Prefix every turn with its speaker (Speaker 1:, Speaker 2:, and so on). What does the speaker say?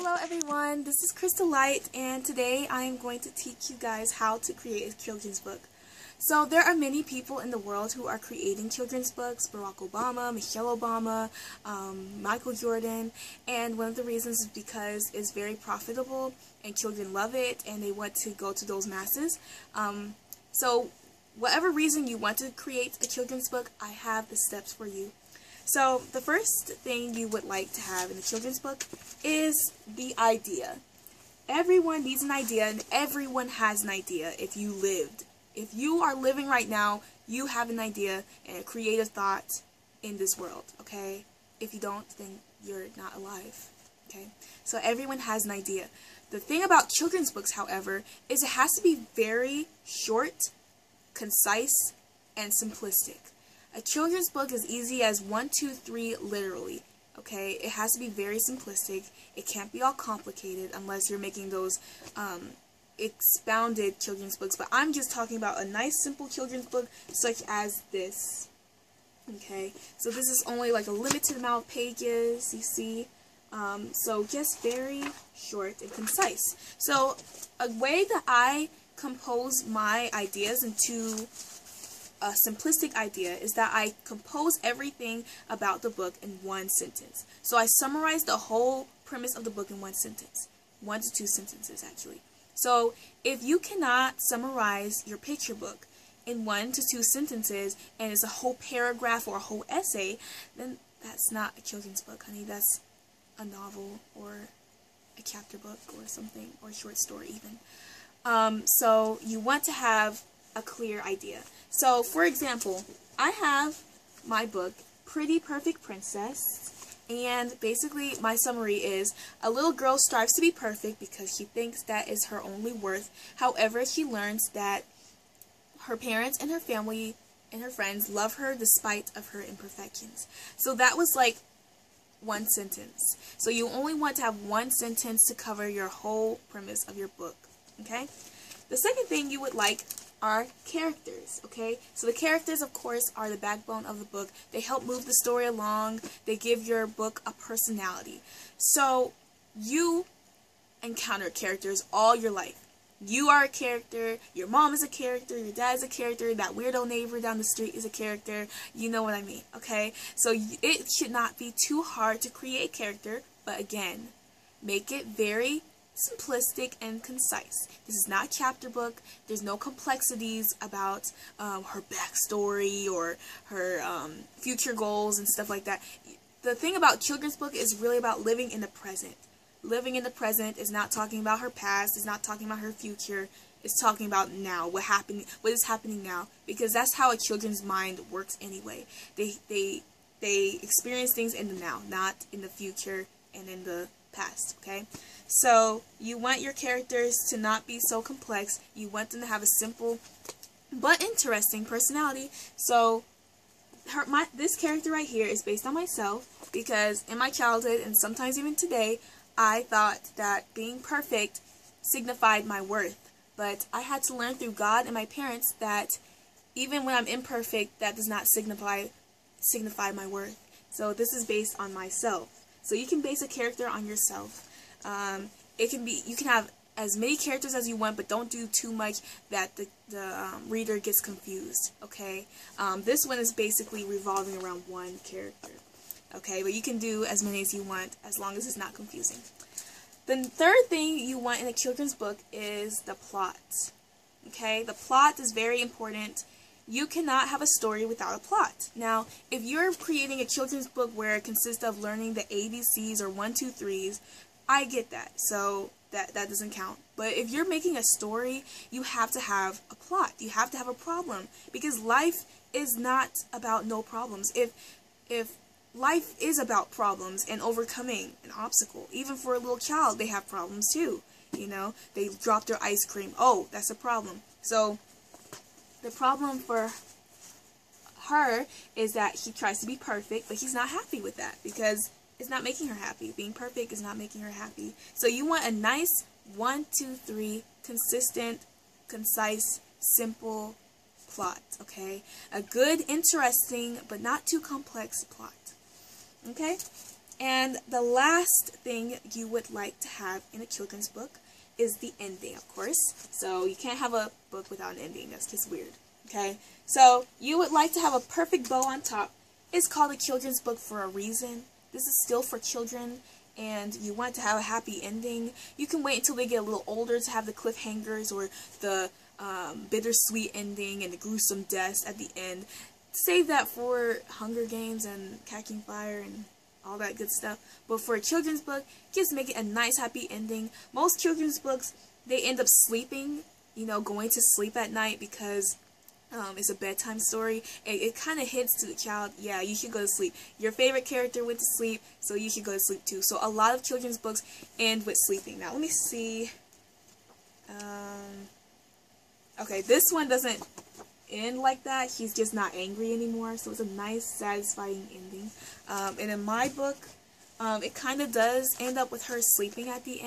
Speaker 1: Hello everyone, this is Crystal Light, and today I am going to teach you guys how to create a children's book. So there are many people in the world who are creating children's books: Barack Obama, Michelle Obama, Michael Jordan, and one of the reasons is because it's very profitable and children love it and they want to go to those masses. So whatever reason you want to create a children's book, I have the steps for you. So the first thing you would like to have in a children's book is the idea. Everyone needs an idea, and everyone has an idea if you lived. If you are living right now, you have an idea and a creative thought in this world, okay? If you don't, then you're not alive, okay? So everyone has an idea. The thing about children's books, however, is it has to be very short, concise, and simplistic. A children's book is easy as 1, 2, 3, literally. Okay, it has to be very simplistic. It can't be all complicated unless you're making those expounded children's books. But I'm just talking about a nice, simple children's book such as this. Okay, so this is only like a limited amount of pages, you see. So just very short and concise. So a way that I compose my ideas into a simplistic idea is that I compose everything about the book in one sentence. So I summarize the whole premise of the book in one sentence. 1 to 2 sentences, actually. So if you cannot summarize your picture book in 1 to 2 sentences and it's a whole paragraph or a whole essay, then that's not a children's book, honey. That's a novel or a chapter book or something, or a short story even. So you want to have a clear idea. So, for example, I have my book, Pretty Perfect Princess, and basically my summary is: a little girl strives to be perfect because she thinks that is her only worth. However, she learns that her parents and her family and her friends love her despite of her imperfections. So that was like one sentence. So you only want to have one sentence to cover your whole premise of your book, okay? The second thing you would like are characters, okay? So the characters, of course, are the backbone of the book. They help move the story along. They give your book a personality. So you encounter characters all your life. You are a character, your mom is a character, your dad is a character, that weirdo neighbor down the street is a character. You know what I mean, okay? So it should not be too hard to create a character, but again, make it very simplistic and concise. This is not a chapter book. There's no complexities about her backstory or her future goals and stuff like that. The thing about children's book is really about living in the present. Living in the present is not talking about her past. It's not talking about her future. It's talking about now, what is happening now, because that's how a children's mind works anyway. They experience things in the now, not in the future and in the past, okay? So you want your characters to not be so complex. You want them to have a simple but interesting personality. So this character right here is based on myself, because in my childhood and sometimes even today, I thought that being perfect signified my worth. But I had to learn through God and my parents that even when I'm imperfect, that does not signify my worth. So this is based on myself. So you can base a character on yourself. You can have as many characters as you want, but don't do too much that the reader gets confused, okay? This one is basically revolving around one character, okay? But you can do as many as you want as long as it's not confusing. The third thing you want in a children's book is the plot, okay? The plot is very important. You cannot have a story without a plot. Now, if you're creating a children's book where it consists of learning the ABCs or 1, 2, 3s, I get that. So that doesn't count. But if you're making a story, you have to have a plot. You have to have a problem, because life is not about no problems. If life is about problems and overcoming an obstacle, even for a little child, they have problems too. You know, they dropped their ice cream. Oh, that's a problem. So the problem for her is that she tries to be perfect, but she's not happy with that because it's not making her happy. Being perfect is not making her happy. So you want a nice 1, 2, 3, consistent, concise, simple plot, okay? A good, interesting, but not too complex plot, okay? And the last thing you would like to have in a children's book is the ending, of course. So you can't have a book without an ending. That's just weird. Okay? So you would like to have a perfect bow on top. It's called a children's book for a reason. This is still for children, and you want to have a happy ending. You can wait until they get a little older to have the cliffhangers or the bittersweet ending and the gruesome deaths at the end. Save that for Hunger Games and Catching Fire and all that good stuff. But for a children's book, just make it a nice happy ending. Most children's books, they end up sleeping, you know, going to sleep at night because it's a bedtime story. It kind of hints to the child, yeah, you should go to sleep. Your favorite character went to sleep, so you should go to sleep too. So a lot of children's books end with sleeping. Now let me see. Okay, this one doesn't end like that. He's just not angry anymore, so it's a nice, satisfying ending. And in my book, it kind of does end up with her sleeping at the end.